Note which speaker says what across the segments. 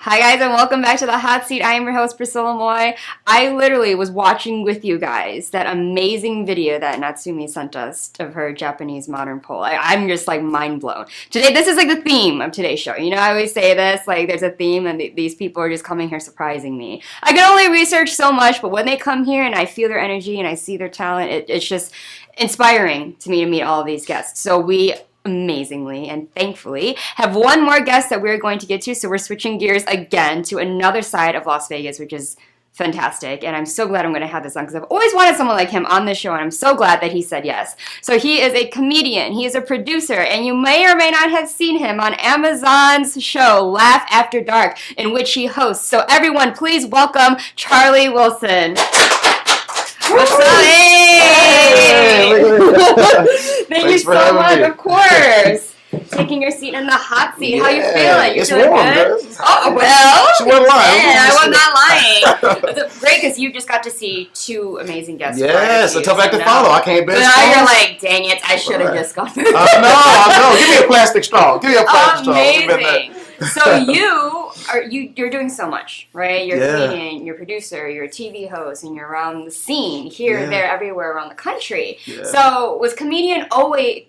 Speaker 1: Hi guys and welcome back to the Hot Seat. I am your host Priscilla Moy. I literally was watching with you guys that amazing video that Natsumi sent us of her Japanese modern pole. I'm just like mind blown. Today, this is like the theme of today's show. You know, I always say this, like there's a theme and these people are just coming here surprising me. I can only research so much, but when they come here and I feel their energy and I see their talent, it's just inspiring to me to meet all of these guests. So we amazingly and thankfully have one more guest that we're going to get to, so we're switching gears again to another side of Las Vegas, which is fantastic, and I'm so glad I'm going to have this on because I've always wanted someone like him on this show, and I'm so glad that he said yes. So he is a comedian, he is a producer, and you may or may not have seen him on Amazon's show Laugh After Dark, in which he hosts. So everyone, please welcome Charlie Wilson. What's up? Hey! Thank you so much, of course. Taking your seat in the hot seat. How you feeling? You feeling
Speaker 2: warm,
Speaker 1: good?
Speaker 2: Girl.
Speaker 1: Oh, well.
Speaker 2: She wasn't lying.
Speaker 1: Yeah, I was not lying. It's great because you just got to see two amazing guests.
Speaker 2: Yes, a tough act to follow. I can't bet.
Speaker 1: But now you're like, dang it, I should have just gone.
Speaker 2: No. Give me a plastic straw. Give me a plastic straw.
Speaker 1: Amazing. So you're doing so much, right? You're a comedian, you're a producer, you're a TV host, and you're around the scene here, there, everywhere around the country. Yeah. So was comedy always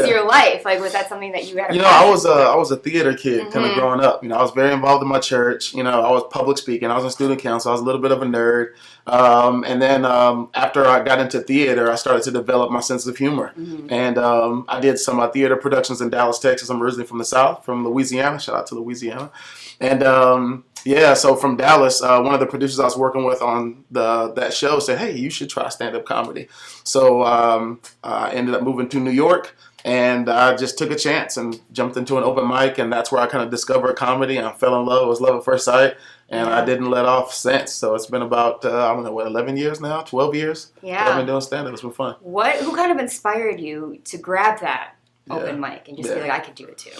Speaker 1: your life? Like, was that something that you had?
Speaker 2: I was a theater kid, kind of growing up. I was very involved in my church. I was public speaking. I was in student council. I was a little bit of a nerd. And then after I got into theater, I started to develop my sense of humor. And I did some theater productions in Dallas, Texas. I'm originally from the South, from Louisiana. Shout out to Louisiana. And so from Dallas, one of the producers I was working with on that show said, hey, you should try stand-up comedy. So I ended up moving to New York. And I just took a chance and jumped into an open mic, and that's where I kind of discovered comedy, and I fell in love. It was love at first sight, and I didn't let off since. So it's been about, 11 years now, 12 years? Yeah. I've been doing stand-up. It's been fun.
Speaker 1: Who kind of inspired you to grab that open mic and just be like, I could do it too?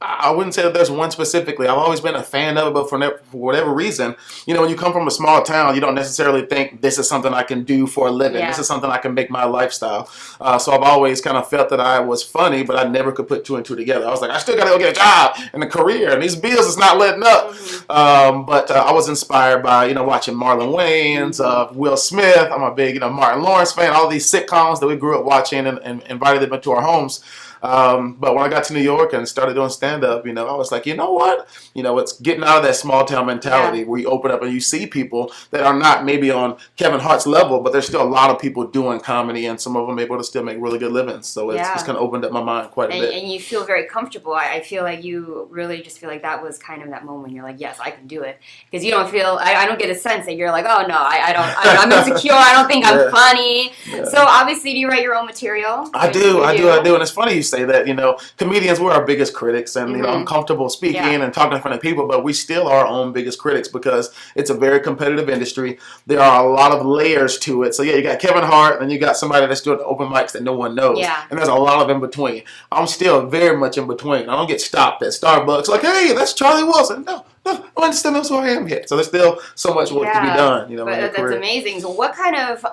Speaker 2: I wouldn't say that there's one specifically. I've always been a fan of it, but for whatever reason, when you come from a small town, you don't necessarily think this is something I can do for a living. Yeah. This is something I can make my lifestyle. So I've always kind of felt that I was funny, but I never could put two and two together. I was like, I still got to go get a job and a career, and these bills is not letting up. But I was inspired by, watching Marlon Wayans, Will Smith. I'm a big, Martin Lawrence fan, all these sitcoms that we grew up watching and invited them into our homes. But when I got to New York and started doing stand-up, I was like, you know what? It's getting out of that small-town mentality where you open up and you see people that are not maybe on Kevin Hart's level, but there's still a lot of people doing comedy, and some of them able to still make really good livings. So it's kind of opened up my mind quite a bit.
Speaker 1: And you feel very comfortable. I feel like you really just feel like that was kind of that moment. You're like, yes, I can do it. Because you don't feel, I don't get a sense that you're like, oh, no, I'm insecure. I don't think I'm funny. Yeah. So obviously, do you write your own material?
Speaker 2: I do. And it's funny you say that, comedians, we're our biggest critics, and I'm comfortable speaking and talking in front of people, but we still are our own biggest critics because it's a very competitive industry. There are a lot of layers to it. So you got Kevin Hart, and you got somebody that's doing open mics that no one knows. Yeah. And there's a lot of in between. I'm still very much in between. I don't get stopped at Starbucks like, hey, that's Charlie Wilson. No, I understand that's who I am yet. So there's still so much work to be done.
Speaker 1: But that's amazing. So what kind of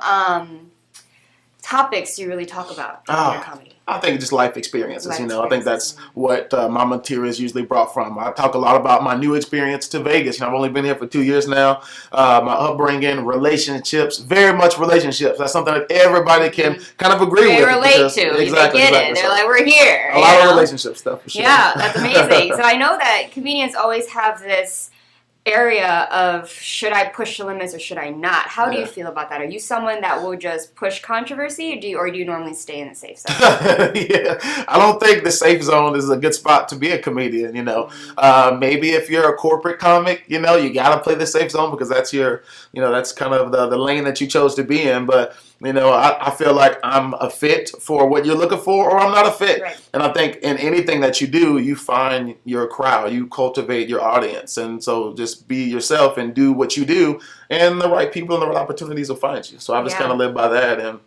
Speaker 1: topics do you really talk about in your comedy?
Speaker 2: I think just life experiences, I think that's what my material is usually brought from. I talk a lot about my new experience to Vegas. I've only been here for 2 years now. My upbringing, relationships, very much relationships. That's something that everybody can kind of agree with.
Speaker 1: They relate to. Exactly, they get it. They're like, we're here.
Speaker 2: A lot of relationship stuff, for sure.
Speaker 1: Yeah, that's amazing. So I know that comedians always have this area of, should I push the limits or should I not? How do you feel about that? Are you someone that will just push controversy, or do you normally stay in the safe zone?
Speaker 2: I don't think the safe zone is a good spot to be a comedian. Maybe if you're a corporate comic, you gotta play the safe zone because that's your, that's kind of the lane that you chose to be in. But I feel like I'm a fit for what you're looking for, or I'm not a fit. Right. And I think in anything that you do, you find your crowd, you cultivate your audience. And so just be yourself and do what you do, and the right people and the right opportunities will find you. So I just kind of live by that, and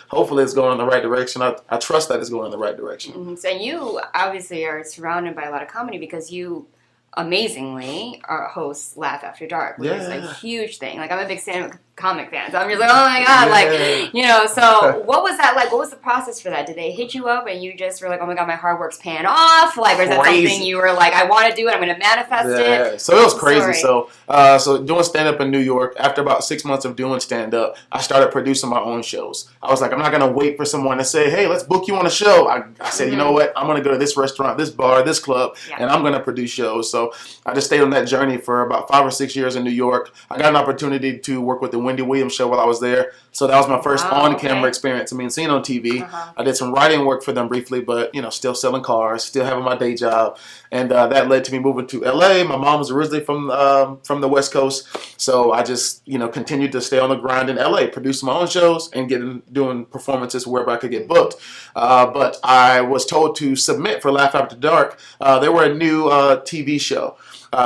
Speaker 2: hopefully it's going in the right direction. I trust that it's going in the right direction.
Speaker 1: Mm-hmm. So you obviously are surrounded by a lot of comedy because you amazingly host Laugh After Dark, which is a huge thing. Like, I'm a big stand-up comic fans. I'm just like, oh my god, like, you know. So what was that like? What was the process for that? Did they hit you up and you just were like, oh my god, my hard work's paying off? Like, or is that something you were like, I want to do it, I'm going to manifest it?
Speaker 2: So it was crazy. So doing stand up in New York, after about 6 months of doing stand up, I started producing my own shows. I was like, I'm not going to wait for someone to say, hey, let's book you on a show. I said, you know what? I'm going to go to this restaurant, this bar, this club, and I'm going to produce shows. So I just stayed on that journey for about 5 or 6 years in New York. I got an opportunity to work with the Wendy Williams show while I was there. So that was my first on-camera experience. I mean, seen on TV. I did some writing work for them briefly, but, you know, still selling cars, still having my day job. And that led to me moving to LA. My mom was originally from the West Coast. So I just, you know, continued to stay on the grind in LA, producing my own shows and doing performances wherever I could get booked. But I was told to submit for Laugh After Dark. They were a new TV show.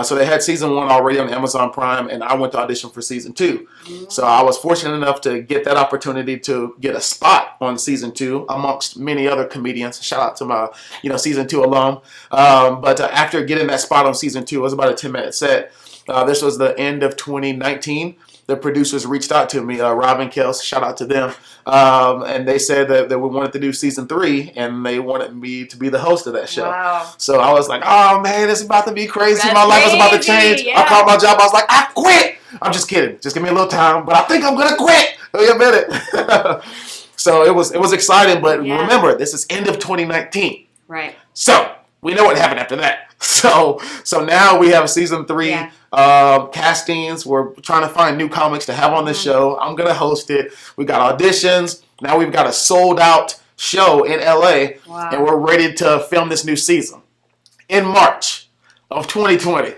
Speaker 2: So they had season 1 already on Amazon Prime, and I went to audition for season 2. So I was fortunate enough to get that opportunity to get a spot on season 2 amongst many other comedians. Shout out to my, you know, season 2 alum. But after getting that spot on season 2, it was about a 10-minute set. This was the end of 2019. The producers reached out to me, Rob and Kels, shout out to them, and they said that we wanted to do season 3, and they wanted me to be the host of that show. Wow. So I was like, oh man, it's about to be crazy.
Speaker 1: That's
Speaker 2: my life is about to change.
Speaker 1: Yeah.
Speaker 2: I called my job. I was like, I quit. I'm just kidding. Just give me a little time, but I think I'm gonna quit. Wait a minute. So it was exciting, but remember, this is end of 2019.
Speaker 1: Right.
Speaker 2: So we know what happened after that. So now we have season 3 castings. We're trying to find new comics to have on the show. I'm gonna host it. We got auditions. Now we've got a sold out show in LA, and we're ready to film this new season in March of 2020.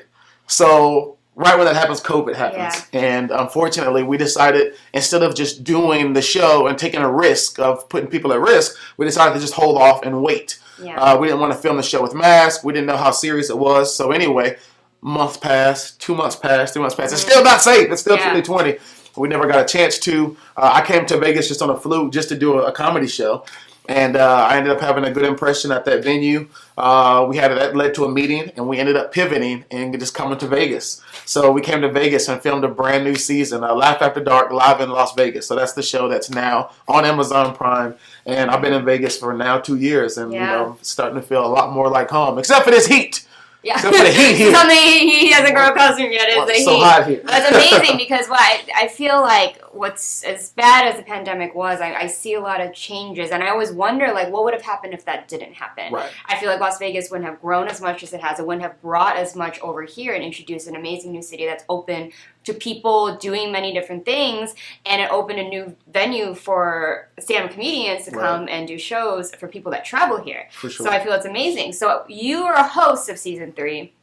Speaker 2: So right when that happens, COVID happens. And unfortunately, we decided, instead of just doing the show and taking a risk of putting people at risk, we decided to just hold off and wait. We didn't want to film the show with masks. We didn't know how serious it was. So anyway, months passed, 2 months passed, 3 months passed. It's still not safe. It's still 2020. We never got a chance to. I came to Vegas just on a fluke just to do a comedy show. And I ended up having a good impression at that venue. That led to a meeting, and we ended up pivoting and just coming to Vegas. So we came to Vegas and filmed a brand new season, Laugh After Dark, live in Las Vegas. So that's the show that's now on Amazon Prime. And I've been in Vegas for now 2 years, and you know, starting to feel a lot more like home, except for this heat.
Speaker 1: Yeah,
Speaker 2: except for the heat here.
Speaker 1: Something he hasn't grown accustomed yet is the heat.
Speaker 2: So hot here.
Speaker 1: That's amazing because I feel like what's as bad as the pandemic was, I see a lot of changes, and I always wonder like what would have happened if that didn't happen.
Speaker 2: Right.
Speaker 1: I feel like Las Vegas wouldn't have grown as much as it has. It wouldn't have brought as much over here and introduced an amazing new city that's open to people doing many different things, and it opened a new venue for stand-up comedians to come and do shows for people that travel here.
Speaker 2: For sure.
Speaker 1: So I feel it's amazing. So you are a host of season 3.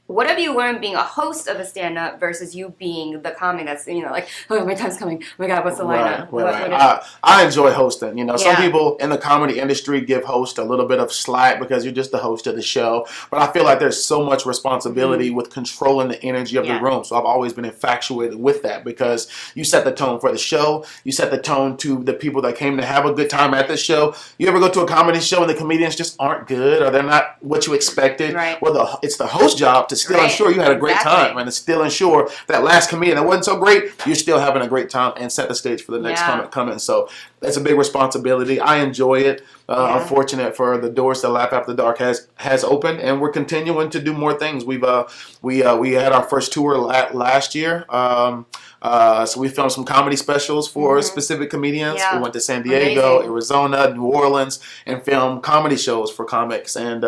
Speaker 1: What have you learned being a host of a stand-up versus you being the comic that's, you know, like, oh, my time's coming. Oh my God, what's the lineup?
Speaker 2: Right. I enjoy hosting. You know, some people in the comedy industry give host a little bit of slack because you're just the host of the show. But I feel like there's so much responsibility with controlling the energy of the room. So I've always been infatuated with that because you set the tone for the show. You set the tone to the people that came to have a good time at the show. You ever go to a comedy show and the comedians just aren't good or they're not what you expected?
Speaker 1: Right.
Speaker 2: Well, it's the host job to still ensure you had a great time and to still ensure that last comedian that wasn't so great, you're still having a great time and set the stage for the next comic coming. So that's a big responsibility. I enjoy it. I'm fortunate for the doors that Laugh After Dark has opened, and we're continuing to do more things. We had our first tour last year. So we filmed some comedy specials for specific comedians. We went to San Diego, Arizona, New Orleans, and filmed comedy shows for comics. And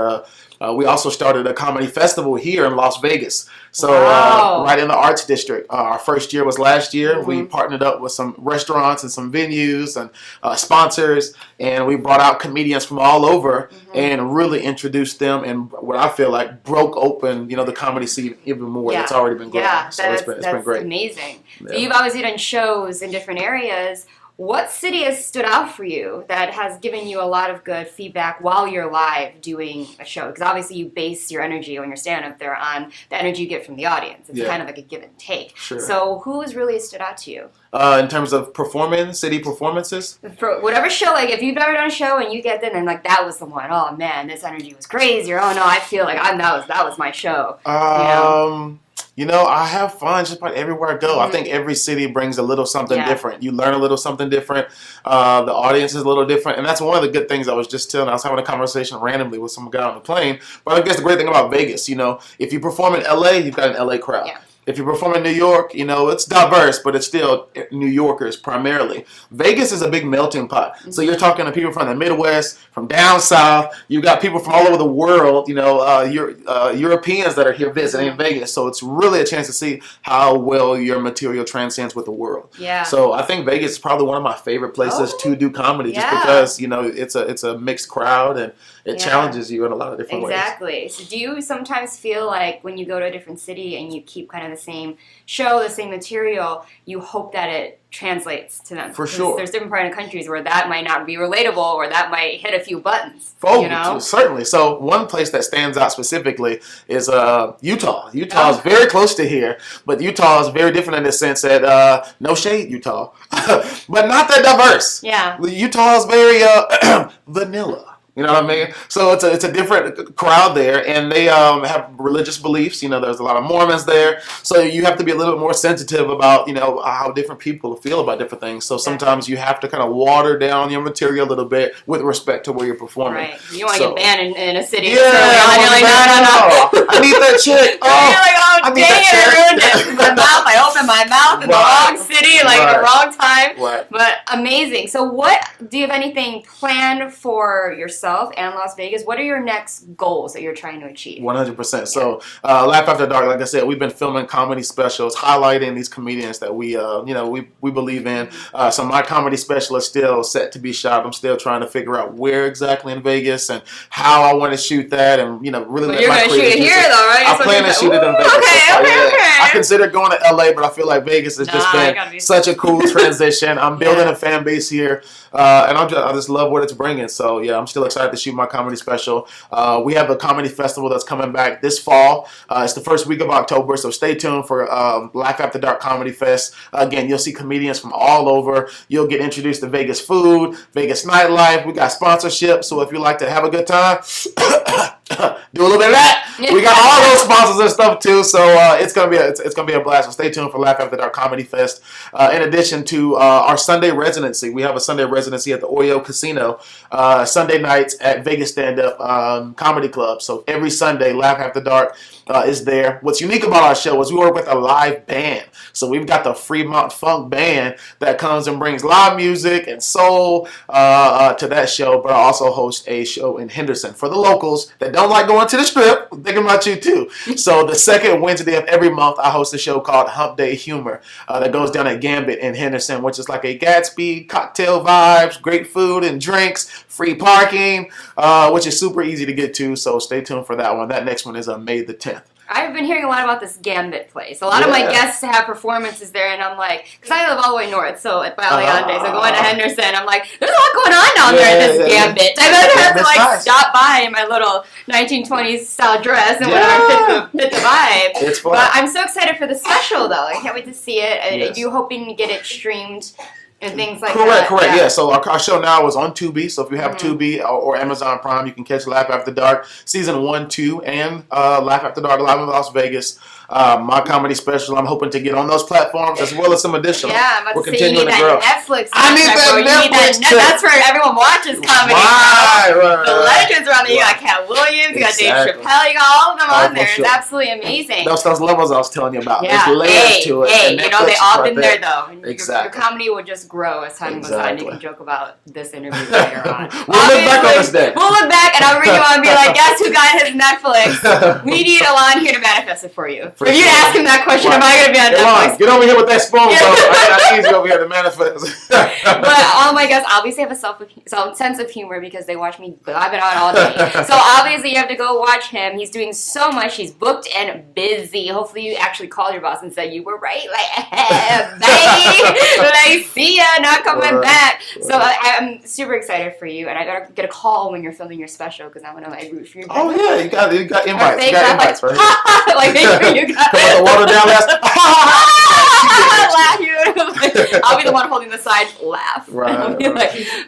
Speaker 2: we also started a comedy festival here in Las Vegas. So right in the Arts District. Our first year was last year. We partnered up with some restaurants and some venues and sponsors, and we brought out comedians from all over and really introduced them, and what I feel like broke open, you know, the comedy scene even more. It's already been growing. So it's been great.
Speaker 1: Amazing. So you've obviously done shows in different areas. What city has stood out for you that has given you a lot of good feedback while you're live doing a show? Because obviously you base your energy when you're stand-up there on the energy you get from the audience. It's kind of like a give and take.
Speaker 2: Sure.
Speaker 1: So who has really stood out to you?
Speaker 2: In terms of performing, city performances?
Speaker 1: For whatever show, like if you've ever done a show and you get there and like that was the one, oh man, this energy was crazy, or oh no, I feel like that was my show.
Speaker 2: I have fun just about everywhere I go. I think every city brings a little something different. You learn a little something different. The audience is a little different. And that's one of the good things I was just telling. I was having a conversation randomly with some guy on the plane. But I guess the great thing about Vegas, if you perform in LA, you've got an LA crowd.
Speaker 1: Yeah.
Speaker 2: If you perform in New York, it's diverse, but it's still New Yorkers primarily. Vegas is a big melting pot. So you're talking to people from the Midwest, from down south. You've got people from all over the world, Europeans that are here visiting Vegas. So it's really a chance to see how well your material transcends with the world.
Speaker 1: Yeah.
Speaker 2: So I think Vegas is probably one of my favorite places to do comedy just because, it's a mixed crowd and it challenges you in a lot of different ways.
Speaker 1: Exactly. So do you sometimes feel like when you go to a different city and you keep kind of the same show, the same material, you hope that it translates to them?
Speaker 2: For sure.
Speaker 1: There's different part of countries where that might not be relatable or that might hit a few buttons.
Speaker 2: Certainly. So one place that stands out specifically is Utah. Utah is very close to here, but Utah is very different in the sense that, no shade, Utah, but not that diverse.
Speaker 1: Yeah.
Speaker 2: Utah is very vanilla. You know what I mean? So it's a different crowd there, and they have religious beliefs. There's a lot of Mormons there, so you have to be a little bit more sensitive about how different people feel about different things. So sometimes you have to kind of water down your material a little bit with respect to where you're performing.
Speaker 1: Right. You don't want to get banned in a city.
Speaker 2: Yeah, you're like, no. I need that chick.
Speaker 1: You're like, dang it, I ruined my mouth. I opened my mouth in the wrong city, the wrong time.
Speaker 2: Right.
Speaker 1: But amazing. So do you have anything planned for yourself and Las Vegas? What are your next goals that you're trying to achieve?
Speaker 2: 100%. So, Laugh After Dark, like I said, we've been filming comedy specials, highlighting these comedians that we believe in. So my comedy special is still set to be shot. I'm still trying to figure out where exactly in Vegas and how I want to shoot that, and really.
Speaker 1: But you're going to shoot it here, though, right?
Speaker 2: I plan to shoot it in Vegas.
Speaker 1: Okay.
Speaker 2: I consider going to LA, but I feel like Vegas has just been such a cool transition. I'm building a fan base here, and I just love what it's bringing. So yeah, I'm still excited to shoot my comedy special. We have a comedy festival that's coming back this fall. It's the first week of October, so stay tuned for Laugh After Dark Comedy Fest. Again, you'll see comedians from all over. You'll get introduced to Vegas food, Vegas nightlife. We got sponsorship, so if you like to have a good time, do a little bit of that. We got all those sponsors and stuff too, so it's gonna be a blast. So stay tuned for Laugh After Dark Comedy Fest. In addition to our Sunday residency, we have a Sunday residency at the Oyo Casino. Sunday nights at Vegas Stand Up Comedy Club. So every Sunday, Laugh After Dark is there. What's unique about our show is we work with a live band. So we've got the Fremont Funk Band that comes and brings live music and soul to that show. But I also host a show in Henderson for the locals that don't like going to the Strip. I'm thinking about you too. So the second Wednesday of every month, I host a show called Hump Day Humor that goes down at Gambit in Henderson, which is like a Gatsby, cocktail vibes, great food and drinks, free parking, which is super easy to get to. So stay tuned for that one. That next one is on May the 10th.
Speaker 1: I've been hearing a lot about this Gambit place. A lot of my guests have performances there, and I'm like, because I live all the way north, so at Baleande, so going to Henderson, I'm like, there's a lot going on down there at this Gambit. I better have to stop by in my little 1920s style dress and whatever fit the vibe.
Speaker 2: It's fun.
Speaker 1: But I'm so excited for the special, though. I can't wait to see it. Are you hoping to get it streamed? And things like that.
Speaker 2: Correct. Yeah. So our show now is on Tubi. So if you have Tubi or Amazon Prime, you can catch Laugh After Dark season 1, 2, and Laugh After Dark live in Las Vegas. My comedy special, I'm hoping to get on those platforms as well as some additional.
Speaker 1: Yeah, I'm about
Speaker 2: We're
Speaker 1: to say you need that Netflix.
Speaker 2: I need that Netflix.
Speaker 1: That's where everyone watches comedy.
Speaker 2: Right.
Speaker 1: The legends are on there. You got Cat Williams, you got Dave Chappelle, you got all of them on there. It's absolutely amazing.
Speaker 2: Those levels I was telling you about.
Speaker 1: Yeah.
Speaker 2: There's layers to it.
Speaker 1: Hey, they've all been there though. And
Speaker 2: exactly.
Speaker 1: Your comedy will just grow as time goes on. You can joke about this interview later on.
Speaker 2: We'll look back on this day.
Speaker 1: We'll look back and I'll bring you on and be like, guess who got his Netflix? We need Alon here to manifest it for you. If you ask him that question, am I going to be on Netflix?
Speaker 2: Get over here with that spoon, bro. I need you over here to manifest.
Speaker 1: But all my guests obviously have a sense of humor because they watch me blab it on all day. So obviously you have to go watch him. He's doing so much. He's booked and busy. Hopefully you actually called your boss and said you were right. Like, bye. See ya, not coming back. So I'm super excited for you. And I got to get a call when you're filming your special because I want to root for you.
Speaker 2: Oh, yeah. You got invites. You got invites right here.
Speaker 1: Like, you got
Speaker 2: the water down last.
Speaker 1: I'll be the one holding the side laugh.
Speaker 2: Right.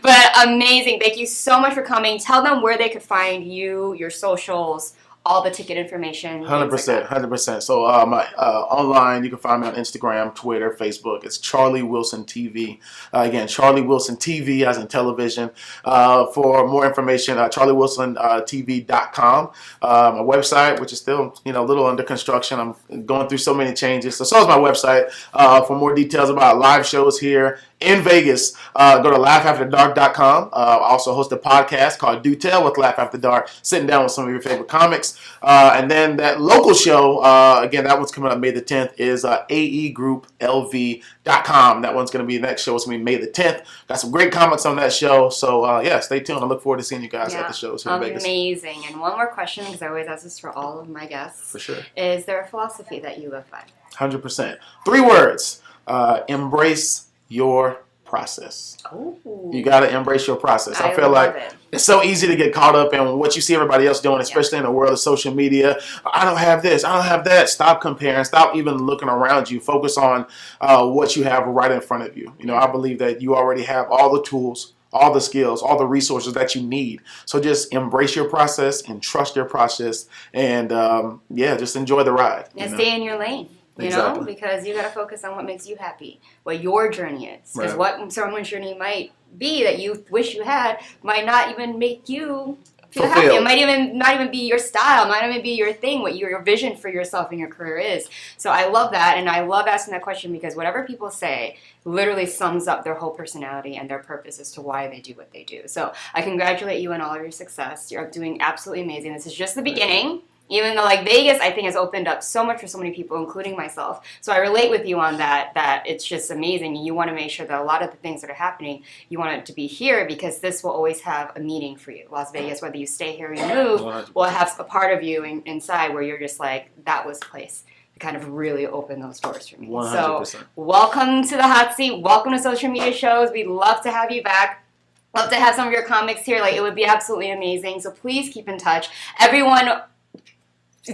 Speaker 1: But amazing. Thank you so much for coming. Tell them where they could find you, your socials, all the ticket information.
Speaker 2: 100%, 100%. So my online, you can find me on Instagram, Twitter, Facebook. It's Charlie Wilson TV. Again, Charlie Wilson TV as in television. For more information, charliewilsontv.com. My website, which is still a little under construction. I'm going through so many changes. So is my website. For more details about live shows here in Vegas, go to laughafterdark.com. I also host a podcast called Do Tell with Laugh After Dark, sitting down with some of your favorite comics. And then that local show, again, that one's coming up May the 10th, is aegrouplv.com. That one's going to be the next show. It's going to be May the 10th. Got some great comics on that show. So, yeah, stay tuned. I look forward to seeing you guys at the shows here in Vegas.
Speaker 1: Amazing. And one more question, because I always ask this for all of my guests.
Speaker 2: For sure.
Speaker 1: Is there a philosophy that you live by?
Speaker 2: 100%. 3 words. Embrace your process.
Speaker 1: Ooh.
Speaker 2: You got to embrace your process. I feel
Speaker 1: love
Speaker 2: like
Speaker 1: it.
Speaker 2: it's so easy to get caught up in what you see everybody else doing, especially in the world of social media. I don't have this. I don't have that. Stop comparing. Stop even looking around you. Focus on what you have right in front of you. I believe that you already have all the tools, all the skills, all the resources that you need. So just embrace your process and trust your process, and just enjoy the ride.
Speaker 1: And stay in your lane.
Speaker 2: Exactly.
Speaker 1: Because you got to focus on what makes you happy, what your journey is. Because
Speaker 2: Right.
Speaker 1: what someone's journey might be that you wish you had might not even make you feel
Speaker 2: Fulfilled.
Speaker 1: happy. It might even not even be your style. It might even be your thing, what your vision for yourself and your career is. So I love that, and I love asking that question because whatever people say literally sums up their whole personality and their purpose as to why they do what they do. So I congratulate you on all of your success. You're doing absolutely amazing. This is just the beginning. Even though Vegas, I think, has opened up so much for so many people, including myself. So I relate with you on that it's just amazing. And you want to make sure that a lot of the things that are happening, you want it to be here because this will always have a meaning for you. Las Vegas, whether you stay here or you move,
Speaker 2: 100%.
Speaker 1: will have a part of you inside where you're just like, that was the place to kind of really open those doors for me.
Speaker 2: 100%.
Speaker 1: So welcome to the hot seat. Welcome to social media shows. We'd love to have you back. Love to have some of your comics here. It would be absolutely amazing. So please keep in touch. Everyone,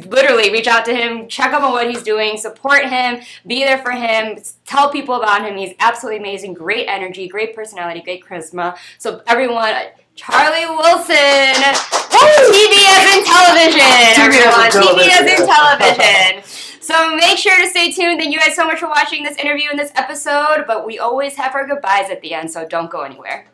Speaker 1: literally reach out to him, check up on what he's doing, support him, be there for him, tell people about him. He's absolutely amazing, great energy, great personality, great charisma. So everyone, Charlie Wilson, TV as in television, everyone. TV as in television. So make sure to stay tuned. Thank you guys so much for watching this interview and this episode, but we always have our goodbyes at the end, so don't go anywhere.